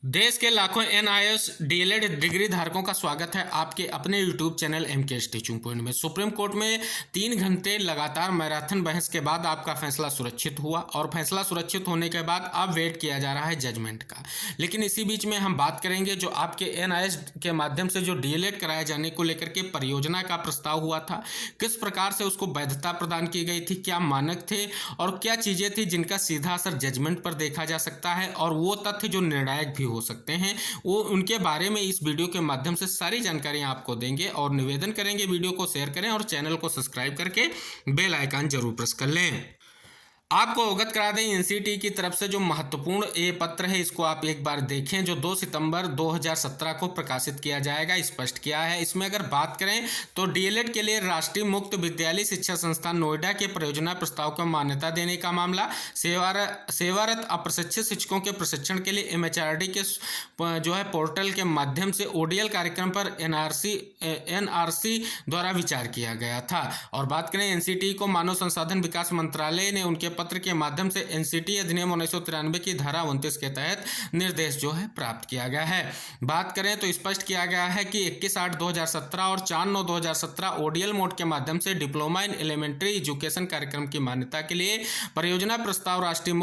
देश के लाखों एनआईएस डीएलएड डिग्री धारकों का स्वागत है आपके अपने YouTube channel MK teaching point में। सुप्रीम कोर्ट में 3 घंटे लगातार मैराथन बहस के बाद आपका फैसला सुरक्षित हुआ और फैसला सुरक्षित होने के बाद अब वेट किया जा रहा है जजमेंट का। लेकिन इसी बीच में हम बात करेंगे जो आपके एनआईएस के माध्यम से जो डीएलएड कराए जाने को लेकर के परियोजना का प्रस्ताव हुआ था, किस प्रकार से उसको वैधता प्रदान की गई थी, क्या मानक थे और क्या चीज़ें थी जिनका सीधा असर जजमेंट पर देखा जा सकता है और वो तथ्य जो निर्णायक भी हो सकते हैं, वो उनके बारे में इस वीडियो के माध्यम से सारी जानकारियां आपको देंगे। और निवेदन करेंगे वीडियो को शेयर करें और चैनल को सब्सक्राइब करके बेल आइकन जरूर प्रेस कर लें। आपको अवगत करा दें, एनसीटी की तरफ से जो महत्वपूर्ण ये पत्र है इसको आप एक बार देखें, जो 2 सितंबर 2017 को प्रकाशित किया जाएगा। स्पष्ट किया है इसमें अगर बात करें तो डीएलएड के लिए राष्ट्रीय मुक्त विद्यालय शिक्षा संस्थान नोएडा के परियोजना प्रस्ताव को मान्यता देने का मामला, सेवारत अप्रशिक्षित शिक्षकों के प्रशिक्षण के लिए एमएचआरडी के जो है पोर्टल के माध्यम से ओडीएल कार्यक्रम पर एनआरसी द्वारा विचार किया गया था। और बात करें एनसीटी को मानव संसाधन विकास मंत्रालय ने उनके पत्र के माध्यम से एनसीटी अधिनियम 1993 की धारा 29 के तहत निर्देश जो है प्राप्त किया गया है। बात करें तो स्पष्ट किया गया है कि 21/8/2017 और 4/9/2017 ओडीएल मोड के माध्यम से डिप्लोमा इन एलिमेंट्री एजुकेशन कार्यक्रम की मान्यता के लिए परियोजना प्रस्ताव राष्ट्रीय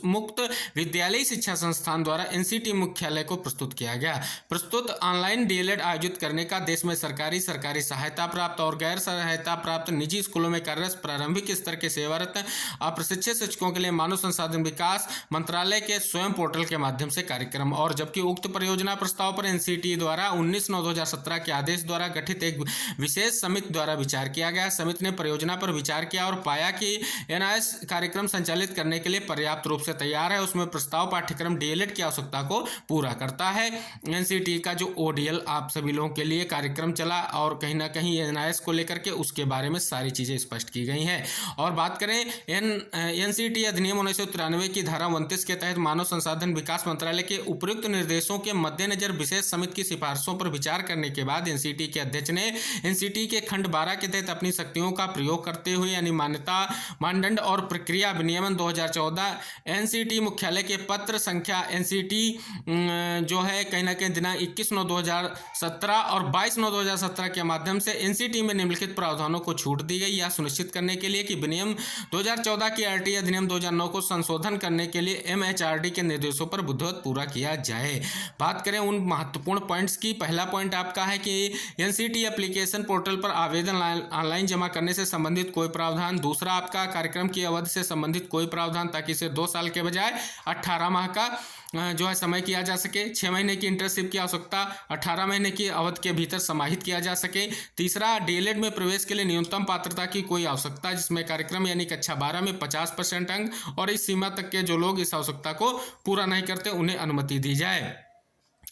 मुक्त विद्यालय शिक्षा संस्थान द्वारा एनसीटी मुख्यालय को प्रस्तुत किया गया। प्रस्तुत ऑनलाइन डीएलएड आयोजित करने का देश में सरकारी सहायता प्राप्त और गैर सहायता प्राप्त निजी स्कूलों में कार्यरत प्रारंभिक स्तर के सेवारत अप्रशिक्षित शिक्षकों के लिए मानव संसाधन विकास मंत्रालय के स्वयं पोर्टल के माध्यम से कार्यक्रम। और जबकि उक्त परियोजना प्रस्ताव पर एनसीटी द्वारा 19/9/2017 के आदेश द्वारा गठित एक विशेष समिति द्वारा विचार किया गया। समिति ने परियोजना पर विचार किया और पाया कि एनआईएस कार्यक्रम संचालित करने के लिए पर्याप्त रूप से तैयार है। उसमें प्रस्ताव पाठ्यक्रम डीएलएड की आवश्यकता को पूरा करता है। एनसीटी का जो ओडीएल आप सभी लोगों के लिए कार्यक्रम चला और कहीं ना कहीं एनआईएस को लेकर के उसके बारे में सारी चीजें स्पष्ट की गई हैं। और बात करें एनसीटी अधिनियम 1993 की धारा 29 के तहत मानव संसाधन विकास मंत्रालय के उपयुक्त निर्देशों के मद्देनजर विशेष समिति की सिफारिशों पर विचार करने के बाद एनसीटी के अध्यक्ष ने एनसीटी के खंड 12 के तहत अपनी शक्तियों का प्रयोग करते हुए यानी मान्यता मानदंड और प्रक्रिया विनियमन 2014 एनसीटी मुख्यालय के पत्र संख्या एनसीटी जो है कहीं ना कहीं दिनांक 21/9/2017 और 22/9/2017 के माध्यम से एनसीटी में निम्नलिखित प्रावधानों को छूट दी गई। यह सुनिश्चित करने के लिए कि विनियम 2014 की आरटी अधिनियम 2009 को संशोधन करने के लिए एमएचआरडी के निर्देशों पर विधिवत पूरा किया जाए। बात करें उन महत्वपूर्ण पॉइंट्स की, पहला पॉइंट आपका है कि एनसीटी एप्लीकेशन पोर्टल पर आवेदन ऑनलाइन जमा करने से संबंधित कोई प्रावधान। दूसरा आपका कार्यक्रम की अवधि से संबंधित कोई प्रावधान, ताकि इसे 2 साल के बजाय 18 माह का जो है समय किया जा सके। 6 महीने की इंटर्नशिप की आवश्यकता 18 महीने की अवधि के भीतर समाहित किया जा सके। तीसरा, डीएलएड में प्रवेश के लिए न्यूनतम पात्रता की कोई आवश्यकता, जिसमें कार्यक्रम यानी कक्षा 12 में 50% अंक और इस सीमा तक के जो लोग इस आवश्यकता को पूरा नहीं करते उन्हें अनुमति दी जाए।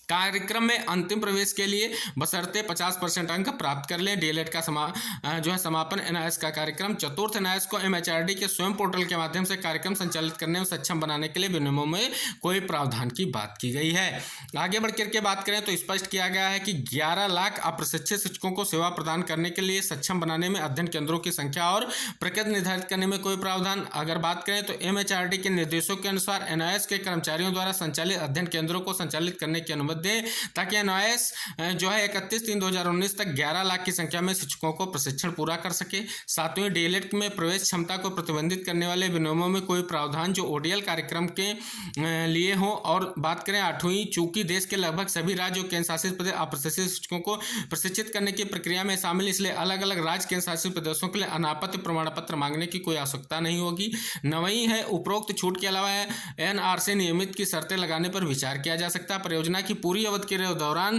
कार्यक्रम में अंतिम प्रवेश के लिए बशर्ते 50% अंक प्राप्त कर लें। डीएलएड का जो है समापन एनआईएस का कार्यक्रम। चतुर्थ, एनआईएस को एमएचआरडी के स्वयं पोर्टल के माध्यम से कार्यक्रम संचालित करने में सक्षम बनाने के लिए विनियमों में कोई प्रावधान की बात की गई है। आगे बढ़ करके बात करें तो स्पष्ट किया गया है कि 11 लाख अप्रशिक्षित शिक्षकों को सेवा प्रदान करने के लिए सक्षम बनाने में अध्ययन केंद्रों की संख्या और प्रकृति निर्धारित करने में कोई प्रावधान। अगर बात करें तो एमएचआरडी के निर्देशों के अनुसार एनआईएस के कर्मचारियों द्वारा संचालित अध्ययन केंद्रों को संचालित करने की अनुमति दें, ताकि एनआईएस जो है 31/3/2019 तक 11 लाख की संख्या में शिक्षकों को प्रशिक्षण पूरा कर सके। सातवें, डीएलएड में प्रवेश क्षमता को प्रतिबंधित करने वाले विनियमों में कोई प्रावधान जो ओडीएल कार्यक्रम के लिए हो। और बात करें 8वीं, चूंकि देश के लगभग सभी राज्यों केंद्र शासित प्रदेश अप्रशिक्षित शिक्षकों को प्रशिक्षित करने की प्रक्रिया में शामिल, इसलिए अलग अलग राज्य केंद्र शासित प्रदेशों के लिए अनापत्ति प्रमाण पत्र मांगने की कोई आवश्यकता नहीं होगी। 9वीं है, उपरोक्त छूट के अलावा एनआरसी नियमित की शर्तें लगाने पर विचार किया जा सकता है। परियोजना की पूरी अवधि के दौरान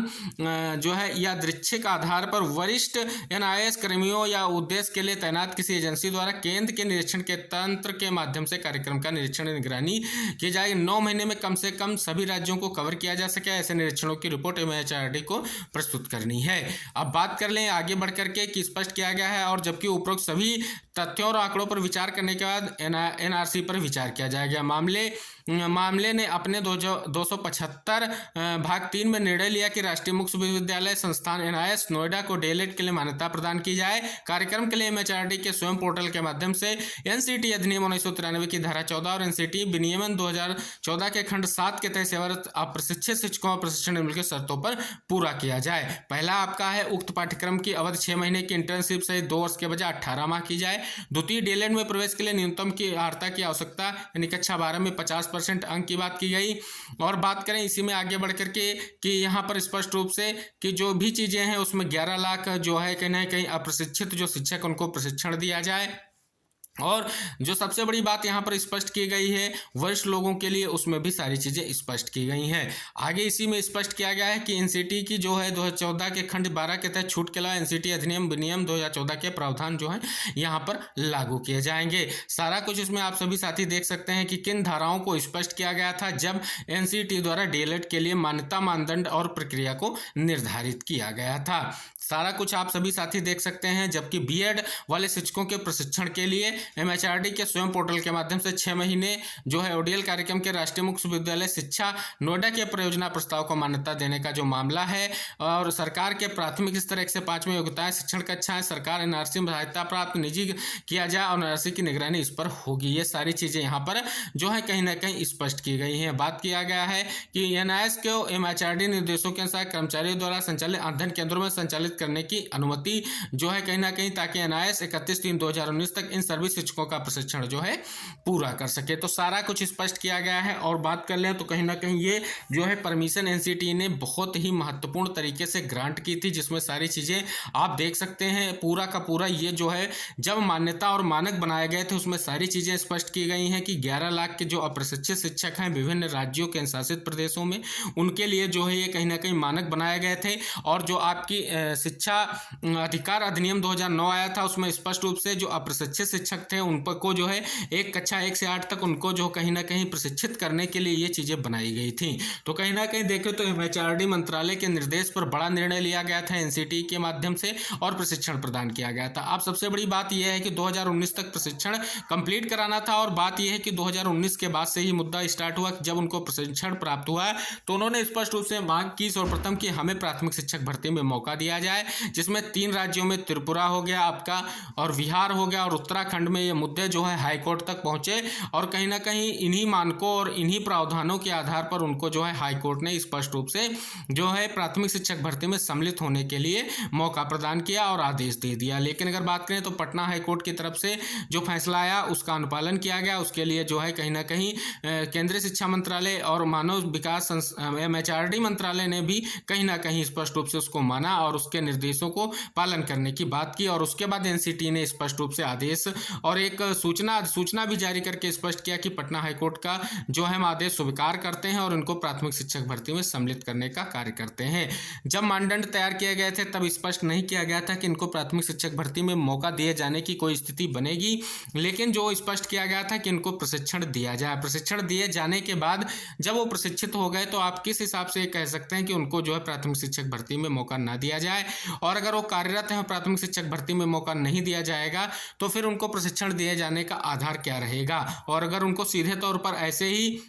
जो है यादृच्छिक आधार पर वरिष्ठ एनआईएस कर्मियों या उद्देश्य के लिए तैनात किसी एजेंसी द्वारा केंद्र के निरीक्षण के तंत्र के माध्यम से कार्यक्रम का निरीक्षण निगरानी की जाएगी। 9 महीने में कम से कम सभी राज्यों को कवर किया जा सके, ऐसे निरीक्षणों की रिपोर्ट एमएचआरडी को प्रस्तुत करनी है। अब बात कर लें आगे बढ़ करके कि स्पष्ट किया गया है और जबकि उपरोक्त सभी तथ्यों और आंकड़ों पर विचार करने के बाद एनआरसी पर विचार किया जाएगा। मामले मामले ने अपने 275 भाग 3 में निर्णय लिया कि राष्ट्रीय मुक्त विश्वविद्यालय संस्थान NIS नोएडा को डीएलएड के लिए मान्यता प्रदान की जाए। कार्यक्रम के लिए MHRD के स्वयं पोर्टल के माध्यम से NCT अधिनियम 1993 की धारा 14 और NCT विनियमन 2014 के खंड 7 के तहत सेवारत अप्रशिक्षित शिक्षकों और प्रशिक्षण नियम की शर्तों पर पूरा किया जाए। पहला आपका है उक्त पाठ्यक्रम की अवधि 6 महीने की इंटर्नशिप सहित 2 वर्ष के बजाय 18 माह की जाए। द्वितीय डीएलएड में प्रवेश के लिए न्यूनतम की अर्हता की आवश्यकता यानी कक्षा 12 में 50% अंक की बात की गई। और बात करें इसी में आगे बढ़ करके कि यहाँ पर स्पष्ट रूप से कि जो भी चीज़ें हैं उसमें 11 लाख जो है कहीं ना कहीं अप्रशिक्षित जो शिक्षक उनको प्रशिक्षण दिया जाए। और जो सबसे बड़ी बात यहाँ पर स्पष्ट की गई है वरिष्ठ लोगों के लिए, उसमें भी सारी चीज़ें स्पष्ट की गई हैं। आगे इसी में स्पष्ट किया गया है कि एनसीटी की जो है 2014 के खंड 12 के तहत छूट के अलावा एनसीटी अधिनियम विनियम 2014 के प्रावधान जो है यहाँ पर लागू किए जाएंगे। सारा कुछ इसमें आप सभी साथी देख सकते हैं कि किन धाराओं को स्पष्ट किया गया था जब एनसीटी द्वारा डीएलएड के लिए मान्यता मानदंड और प्रक्रिया को निर्धारित किया गया था। सारा कुछ आप सभी साथी देख सकते हैं। जबकि बीएड वाले शिक्षकों के प्रशिक्षण के लिए एमएचआरडी के स्वयं पोर्टल के माध्यम से 6 महीने जो है ओडीएल कार्यक्रम के राष्ट्रीय मुक्त विश्वविद्यालय शिक्षा नोएडा के परियोजना प्रस्ताव को मान्यता देने का जो मामला है और सरकार के प्राथमिक स्तर 1 से 5 में योग्यताएं शिक्षण कक्षाएं सरकार एनआरसी में सहायता प्राप्त निजी किया जाए और एनआरसी की निगरानी इस पर होगी। ये सारी चीज़ें यहाँ पर जो है कहीं ना कहीं स्पष्ट की गई हैं। बात किया गया है कि एनआईएस को एमएचआरडी निर्देशों के अनुसार कर्मचारियों द्वारा संचालित अध्ययन केंद्रों में संचालित करने की अनुमति जो है कहीं ना कहीं ताकि एनआईएस 31/3/2019 तक इन सभी शिक्षकों का प्रशिक्षण जो है पूरा कर सके। तो सारा कुछ स्पष्ट किया गया है। और बात कर लें तो कहीं ना कहीं ये जो है परमिशन एनसीटी ने बहुत ही महत्वपूर्ण तरीके से ग्रांट की थी, जिसमें सारी चीज़ें आप देख सकते हैं। पूरा का पूरा ये जो है जब मान्यता और मानक बनाए गए थे उसमें सारी चीज़ें स्पष्ट की गई हैं कि 11 लाख के जो अप्रशिक्षित शिक्षक हैं विभिन्न राज्यों के शासित प्रदेशों में, उनके लिए जो है ये कहीं ना कहीं मानक बनाए गए थे। और जो आपकी शिक्षा अधिकार अधिनियम 2009 आया था उसमें स्पष्ट रूप से जो अप्रशिक्षित शिक्षक थे उन पर को जो है एक कक्षा 1 से 8 तक उनको जो कहीं ना कहीं प्रशिक्षित करने के लिए ये चीज़ें बनाई गई थी। तो कहीं ना कहीं देखें तो एमएचआरडी मंत्रालय के निर्देश पर बड़ा निर्णय लिया गया था एनसीटी के माध्यम से और प्रशिक्षण प्रदान किया गया था। अब सबसे बड़ी बात यह है कि 2019 तक प्रशिक्षण कंप्लीट कराना था। और बात यह है कि 2019 के बाद से ही मुद्दा स्टार्ट हुआ जब उनको प्रशिक्षण प्राप्त हुआ तो उन्होंने स्पष्ट रूप से मांग की सर्वप्रथम कि हमें प्राथमिक शिक्षक भर्ती में मौका दिया जाए, जिसमें 3 राज्यों में त्रिपुरा हो गया आपका और बिहार हो गया और उत्तराखंड में ये मुद्दे जो है हाईकोर्ट तक पहुंचे। और कहीं ना कहीं इन्हीं मानकों और इन्हीं प्रावधानों के आधार पर उनको जो है हाईकोर्ट ने स्पष्ट रूप से जो है प्राथमिक शिक्षक भर्ती में सम्मिलित होने के लिए मौका प्रदान किया और आदेश दे दिया। लेकिन अगर बात करें तो पटना हाईकोर्ट की तरफ से जो फैसला आया उसका अनुपालन किया गया। उसके लिए जो है कहीं ना कहीं केंद्रीय शिक्षा मंत्रालय और मानव विकास एमएचआरडी मंत्रालय ने भी कहीं ना कहीं स्पष्ट रूप से उसको माना और उसके निर्देशों को पालन करने की बात की। और उसके बाद एनसीटी ने स्पष्ट रूप से आदेश और एक सूचना भी जारी करके स्पष्ट किया कि पटना हाईकोर्ट का जो है आदेश स्वीकार करते हैं और उनको प्राथमिक शिक्षक भर्ती में सम्मिलित करने का कार्य करते हैं। जब मानदंड तैयार किए गए थे तब स्पष्ट नहीं किया गया था कि इनको प्राथमिक शिक्षक भर्ती में मौका दिए जाने की कोई स्थिति बनेगी, लेकिन जो स्पष्ट किया गया था कि इनको प्रशिक्षण दिया जाए। प्रशिक्षण दिए जाने के बाद जब वो प्रशिक्षित हो गए तो आप किस हिसाब से कह सकते हैं कि उनको जो है प्राथमिक शिक्षक भर्ती में मौका ना दिया जाए। और अगर वो कार्यरत हैं प्राथमिक शिक्षक भर्ती में मौका नहीं दिया जाएगा तो फिर उनको प्रशिक्षण दिए जाने का आधार क्या रहेगा। और अगर उनको सीधे तौर पर ऐसे ही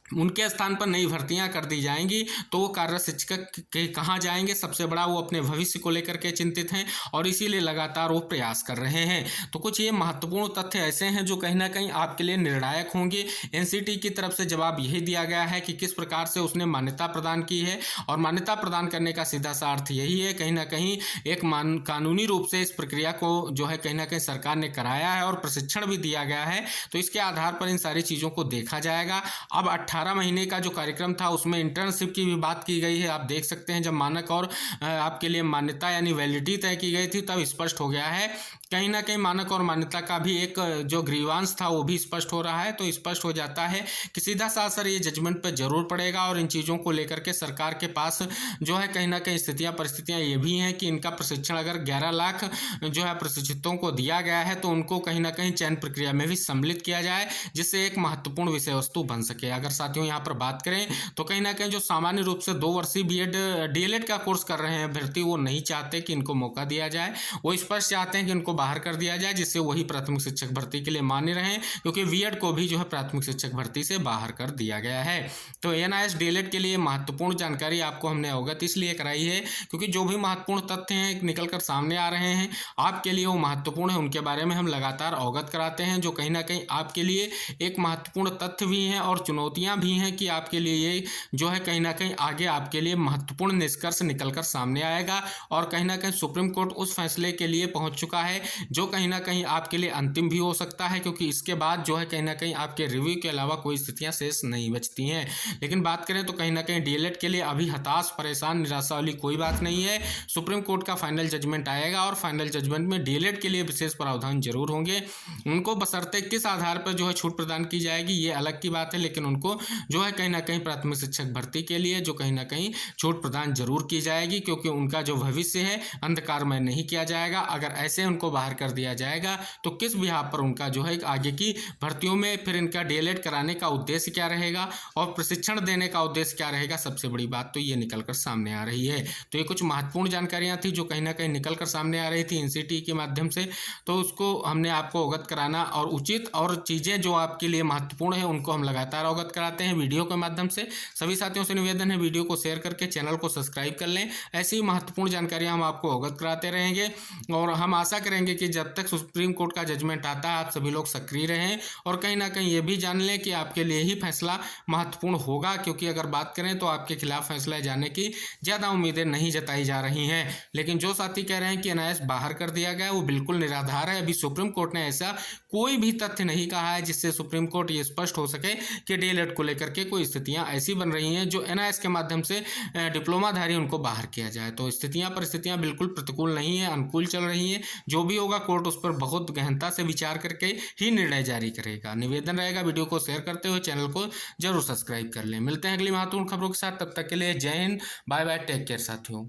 उनके स्थान पर नई भर्तियां कर दी जाएंगी तो वो कार्यरत शिक्षक के कहाँ जाएंगे। सबसे बड़ा वो अपने भविष्य को लेकर के चिंतित हैं और इसीलिए लगातार वो प्रयास कर रहे हैं। तो कुछ ये महत्वपूर्ण तथ्य ऐसे हैं जो कहीं ना कहीं आपके लिए निर्णायक होंगे। एनसीटी की तरफ से जवाब यही दिया गया है कि किस प्रकार से उसने मान्यता प्रदान की है और मान्यता प्रदान करने का सीधा सा अर्थ यही है कहीं ना कहीं एक कानूनी रूप से इस प्रक्रिया को जो है कहीं ना कहीं सरकार ने कराया है और प्रशिक्षण भी दिया गया है। तो इसके आधार पर इन सारी चीज़ों को देखा जाएगा। अब 18 महीने का जो कार्यक्रम था उसमें इंटर्नशिप की भी बात की गई है। आप देख सकते हैं जब मानक और आपके लिए मान्यता यानी वैलिडिटी तय की गई थी तब स्पष्ट हो गया है कहीं ना कहीं मानक और मान्यता का भी एक जो ग्रीवांस था वो भी स्पष्ट हो रहा है। तो स्पष्ट हो जाता है कि सीधा सा असर ये जजमेंट पर जरूर पड़ेगा और इन चीज़ों को लेकर के सरकार के पास जो है कहीं ना कहीं परिस्थितियाँ ये भी हैं कि इनका प्रशिक्षण अगर 11 लाख जो है प्रशिक्षितों को दिया गया है तो उनको कहीं ना कहीं चयन प्रक्रिया में भी सम्मिलित किया जाए, जिससे एक महत्वपूर्ण विषय वस्तु बन सके। अगर साथियों यहाँ पर बात करें तो कहीं ना कहीं जो सामान्य रूप से 2 वर्षीय बीएड डीएलएड का कोर्स कर रहे हैं अभ्यर्थी वो नहीं चाहते कि इनको मौका दिया जाए। वो स्पष्ट चाहते हैं कि इनको बाहर कर दिया जाए, जिससे वही प्राथमिक शिक्षक भर्ती के लिए मान्य रहे, क्योंकि बीएड को भी जो है प्राथमिक शिक्षक भर्ती से बाहर कर दिया गया है। तो एनआईएस डीएलएड के लिए महत्वपूर्ण जानकारी आपको हमने अवगत इसलिए कराई है क्योंकि जो भी महत्वपूर्ण तथ्य हैं निकल कर सामने आ रहे हैं आपके लिए वो महत्वपूर्ण है, उनके बारे में हम लगातार अवगत कराते हैं, जो कहीं ना कहीं आपके लिए एक महत्वपूर्ण तथ्य भी हैं और चुनौतियां भी हैं कि आपके लिए ये जो है कहीं ना कहीं आगे आपके लिए महत्वपूर्ण निष्कर्ष निकल कर सामने आएगा। और कहीं ना कहीं सुप्रीम कोर्ट उस फैसले के लिए पहुंच चुका है जो कहीं ना कहीं आपके लिए अंतिम भी हो सकता है, क्योंकि इसके बाद जो है कहीं ना कहीं आपके रिव्यू के अलावा कोई स्थितियां शेष नहीं बचती हैं। लेकिन बात करें तो कहीं ना कहीं डीएलएड के लिए अभी हताश, परेशान, निराशा वाली कोई बात नहीं है। सुप्रीम कोर्ट का फाइनल जजमेंट आएगा और फाइनल जजमेंट में डीएलएड के लिए विशेष प्रावधान जरूर होंगे। उनको बशर्ते किस आधार पर जो है छूट प्रदान की जाएगी ये अलग की बात है, लेकिन उनको जो है कहीं ना कहीं प्राथमिक शिक्षक भर्ती के लिए जो कहीं ना कहीं छूट प्रदान जरूर की जाएगी, क्योंकि उनका जो भविष्य है अंधकारमय नहीं किया जाएगा। अगर ऐसे उनको बाहर कर दिया जाएगा तो किस बिहाफ पर उनका जो है आगे की भर्तियों में फिर इनका डीएलएड कराने का उद्देश्य क्या रहेगा और प्रशिक्षण देने का उद्देश्य क्या रहेगा, सबसे बड़ी बात तो ये निकल कर सामने आ रही है। तो ये कुछ महत्वपूर्ण जानकारियां थी जो कहीं ना कहीं निकल कर सामने आ रही थी एनसीटी के माध्यम से, तो उसको हमने आपको अवगत कराना और उचित और चीज़ें जो आपके लिए महत्वपूर्ण है उनको हम लगातार अवगत कराते हैं वीडियो के माध्यम से। सभी साथियों से निवेदन है वीडियो को शेयर करके चैनल को सब्सक्राइब कर लें। ऐसी ही महत्वपूर्ण जानकारियां हम आपको अवगत कराते रहेंगे और हम आशा करेंगे कि जब तक सुप्रीम कोर्ट का जजमेंट आता है आप सभी लोग सक्रिय रहें और कहीं ना कहीं ये भी जान लें कि आपके लिए ही फैसला महत्वपूर्ण होगा, क्योंकि अगर बात करें तो आपके खिलाफ फैसला जाने की ज़्यादा उम्मीदें नहीं जताई जा रही हैं। लेकिन जो साथी कह रहे हैं कि एनआईएस बाहर कर दिया गया वो बिल्कुल निराधार है। अभी सुप्रीम कोर्ट ने ऐसा कोई भी तथ्य नहीं कहा है जिससे सुप्रीम कोर्ट ये स्पष्ट हो सके कि डीएलएड को लेकर के कोई स्थितियां ऐसी बन रही हैं जो एनआईएस के माध्यम से डिप्लोमाधारी उनको बाहर किया जाए। तो परिस्थितियां बिल्कुल प्रतिकूल नहीं है, अनुकूल चल रही हैं। जो भी होगा कोर्ट उस पर बहुत गहनता से विचार करके ही निर्णय जारी करेगा। निवेदन रहेगा वीडियो को शेयर करते हुए चैनल को जरूर सब्सक्राइब कर लें। मिलते हैं अगली महत्वपूर्ण खबरों के साथ, तब तक के लिए Jai Hind, bye bye, take care साथियों।